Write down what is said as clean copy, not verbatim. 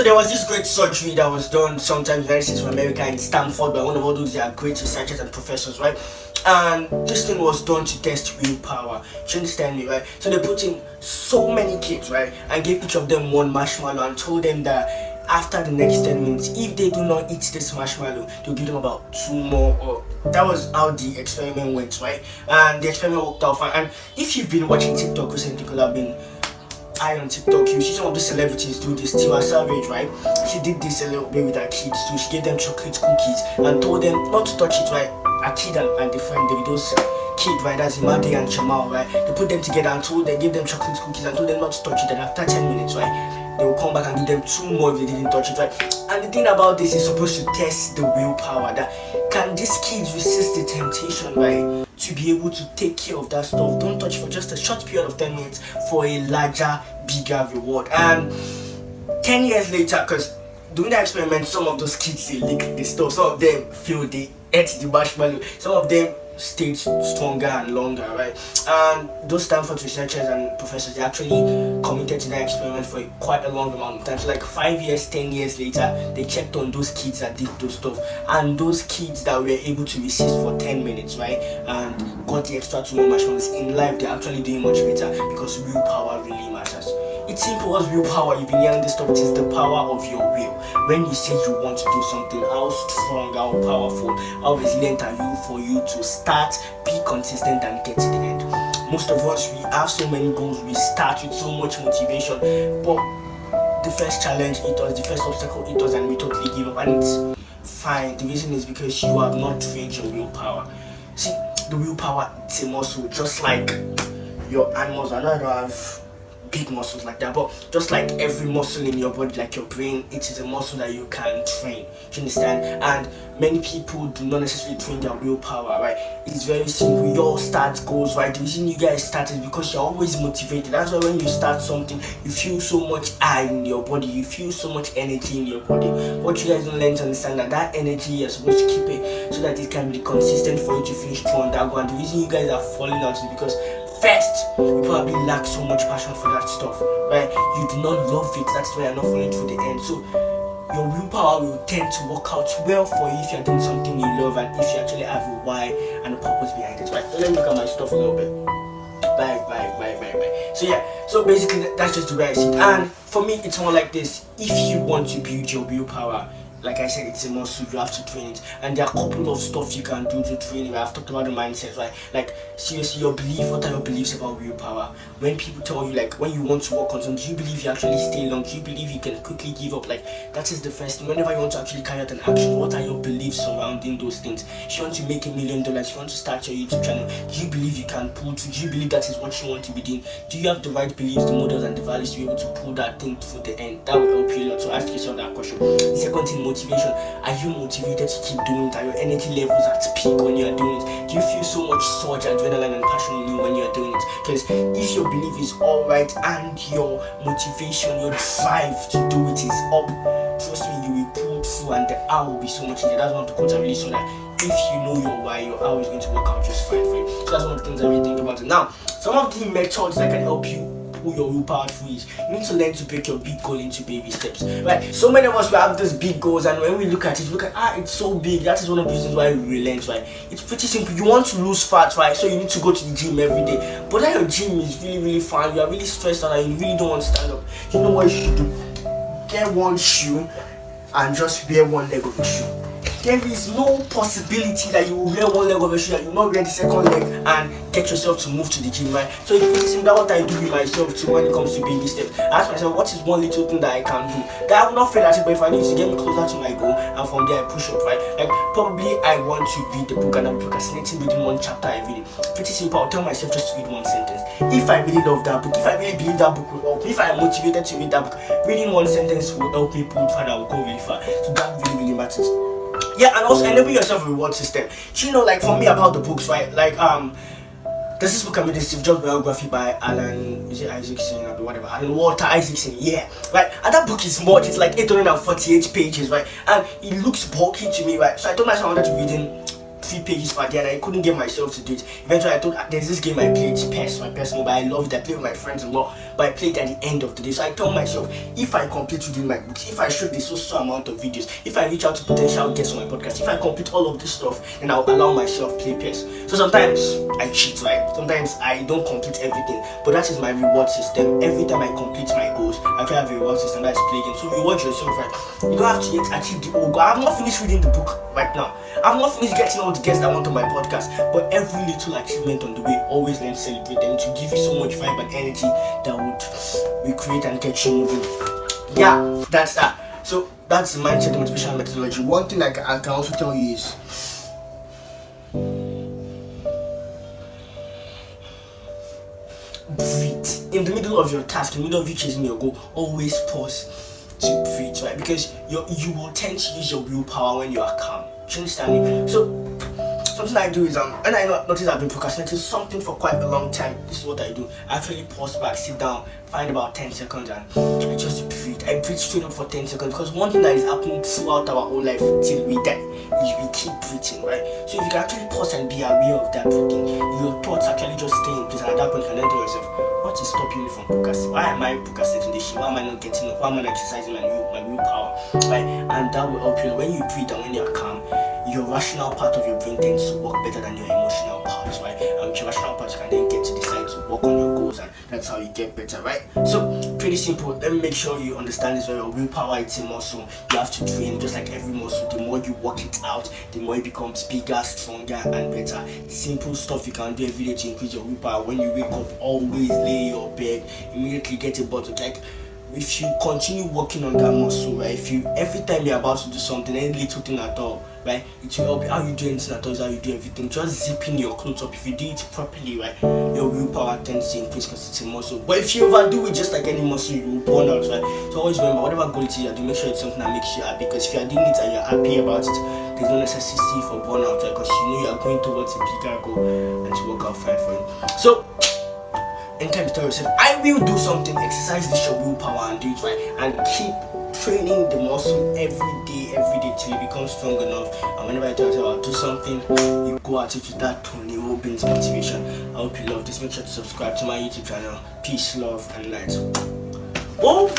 So there was this great surgery that was done sometimes in the United States of America in Stanford by one of all those great researchers and professors, right? And this thing was done to test willpower. Do you understand me, right? So they put in so many kids, right, and gave each of them one marshmallow and told them that after the next 10 minutes, if they do not eat this marshmallow, they'll give them about 2 more. Or that was how the experiment went, right? And the experiment worked out fine. And if you've been watching TikTok recently, because I've been high on TikTok, you see some of the celebrities do this. Tiwa Savage, right? She did this a little bit with her kids too. She gave them chocolate cookies and told them not to touch it, right? A kid and the friend, Davido's kid, right? That's Imadi and Jamal, right? They put them together and gave them chocolate cookies and told them not to touch it. And after 10 minutes, right, they will come back and give them 2 more if they didn't touch it, right? And the thing about this is supposed to test the willpower. That can these kids resist the temptation, right, to be able to take care of that stuff? Don't touch for just a short period of 10 minutes for a larger, bigger reward. And 10 years later, because doing the experiment, some of those kids, they licked the stuff. Some of them feel they ate the marshmallow. Some of them stayed stronger and longer, right? And those Stanford researchers and professors, they actually committed to that experiment for quite a long amount of time. So like 5 years, 10 years later, they checked on those kids that did those stuff, and those kids that were able to resist for 10 minutes, right, and got the extra 2 more marshmallows in life, they're actually doing much better, because willpower really matters. It's simple as willpower. You've been hearing this stuff. It is the power of your will. When you say you want to do something, how strong, how powerful, how resilient are you for you to start, be consistent, and get to the end? Most of us, we have so many goals. We start with so much motivation, but the first challenge hit us, the first obstacle hit us, and we totally give up. And it's fine. The reason is because you have not trained your willpower. See, the willpower, it's a muscle, just like your animals. I know I don't have big muscles like that, but just like every muscle in your body, like your brain, it is a muscle that you can train. Do you understand? And many people do not necessarily train their willpower, right? It's very simple. Your start goals, right? The reason you guys start is because you're always motivated. That's why when you start something, you feel so much air in your body, you feel so much energy in your body. What you guys don't learn to understand, that energy you're supposed to keep it so that it can be consistent for you to finish strong that goal. And the reason you guys are falling out is because first, you probably lack so much passion for that stuff, right? You do not love it. That's why you're not following it to the end. So your willpower will tend to work out well for you if you're doing something you love, and if you actually have a why and a purpose behind it, right? So let me look at my stuff a little bit. Bye. So yeah, so basically that's just the way I see it. And for me, it's more like this. If you want to build your willpower, like I said, it's a muscle, you have to train it. And there are a couple of stuff you can do to train it. I've talked about the mindset, right? Like, seriously, your belief, what are your beliefs about willpower? When people tell you, like, when you want to work on something, do you believe you actually stay long? Do you believe you can quickly give up? Like, that is the first thing. Whenever you want to actually carry out an action, what are your beliefs surrounding those things? If you want to make $1 million, if you want to start your YouTube channel, do you believe you can pull through? Do you believe that is what you want to be doing? Do you have the right beliefs, the models, and the values to be able to pull that thing to the end? That will help you a lot. So ask yourself that question. The second thing, motivation. Are you motivated to keep doing it? Are your energy levels at peak when you are doing it? Do you feel so much surge, adrenaline, and passion in you when you are doing it? Because if your belief is alright and your motivation, your drive to do it is up, trust me, you will pull through, and the hour will be so much easier. That's one of the quotes I really saw, that if you know your why, your hour is going to work out just fine for you. So that's one of the things I really think about it. Now, some of the methods that can help you pull your willpower through is you need to learn to break your big goal into baby steps, right? So many of us will have these big goals, and when we look at it, it's so big. That is one of the reasons why we relent, right? It's pretty simple. You want to lose fat, right? So you need to go to the gym every day, but then your gym is really far, you are really stressed out, and you really don't want to stand up. You know what you should do? Get one shoe and just wear one leg of the shoe. There is no possibility that you will wear one leg of a shoe and you will not wear the second leg and get yourself to move to the gym, right? So it's pretty simple. That's what I do with myself too when it comes to baby steps. I ask myself, what is one little thing that I can do that I will not fail at it, but if I need to get me closer to my goal, and from there I push up, right? Like, probably I want to read the book and I'm procrastinating reading one chapter every day. Pretty simple. I'll tell myself just to read one sentence. If I really love that book, if I really believe that book will help me, if I'm motivated to read that book, reading one sentence will help me pull far and I will go really far. So that really matters. Yeah, and also enable yourself a reward system. So, you know, like for me about the books, right? Like there's this book I made, the Steve Jobs biography by Alan, is it Isaacson or whatever? Alan Walter Isaacson, yeah, right. And that book is much. It's like 848 pages, right? And it looks bulky to me, right? So I told myself I wanted to read in 3 pages per day, and I couldn't get myself to do it. Eventually, I thought there's this game I play, it's PES, my PES mobile. I love it. I play with my friends a lot. but I play it at the end of the day. So I tell myself, if I complete reading my books, if I shoot the so amount of videos, if I reach out to potential guests on my podcast, if I complete all of this stuff, then I'll allow myself play PES. So sometimes I cheat, right? Sometimes I don't complete everything, but that is my reward system. Every time I complete my goals, I try to have a reward system that's play game. So reward yourself, right? You don't have to yet achieve the whole goal. I have not finished reading the book right now. I've not finished getting all the guests that I want on my podcast, but every little achievement on the way, always learn to celebrate them, to give you so much vibe and energy that would recreate and get you moving. Yeah, that's that. So that's the mindset motivational methodology. One thing I can also tell you is breathe. In the middle of your task, in the middle of you chasing your goal, always pause to breathe, right? Because you will tend to use your willpower when you are calm. Do you understand me? So something I do is when I notice I've been procrastinating something for quite a long time, this is what I do. I actually pause back, sit down, find about 10 seconds, and I just breathe. I breathe straight up for 10 seconds, because one thing that is happening throughout our whole life till we die is we keep breathing, right? So if you can actually pause and be aware of that breathing, your thoughts actually just stay in place, and at that point you can then tell yourself, what is stopping me from procrastinating? Why am I procrastinating this shit? Why am I not getting up? Why am I not exercising my willpower? Right? And that will help you. When you breathe and when you're calm, your rational part of your brain tends to work better than your emotional part, right? And with your rational part, you can then get to decide to work on your goals, and that's how you get better, right? So pretty simple. Let me make sure you understand this very well. Willpower, it's a muscle. You have to train just like every muscle. The more you work it out, the more it becomes bigger, stronger, and better. Simple stuff you can do every day to increase your willpower. When you wake up, always lay your bed, immediately get a bottle. Like, if you continue working on that muscle, right? If you every time you're about to do something, any little thing at all, right, it will help. How you do anything at all is how you do everything. Just zipping your clothes up. If you do it properly, right, your willpower tends to increase because it's a muscle. But if you overdo it, just like any muscle, you will burn out, right? So always remember, whatever goal it is you do, make sure it's something that makes you happy. Because if you're doing it and you're happy about it, there's no necessity for burnout, right? Because you know you're going towards a bigger goal and to work out fine for you. So anytime you tell yourself, I will do something, exercise this your willpower and do it right, and keep training the muscle every day till it becomes strong enough. And whenever I tell yourself I'll do something, you go at it with that Tony Robbins motivation. I hope you love this. Make sure to subscribe to my YouTube channel. Peace, love, and light. Oh!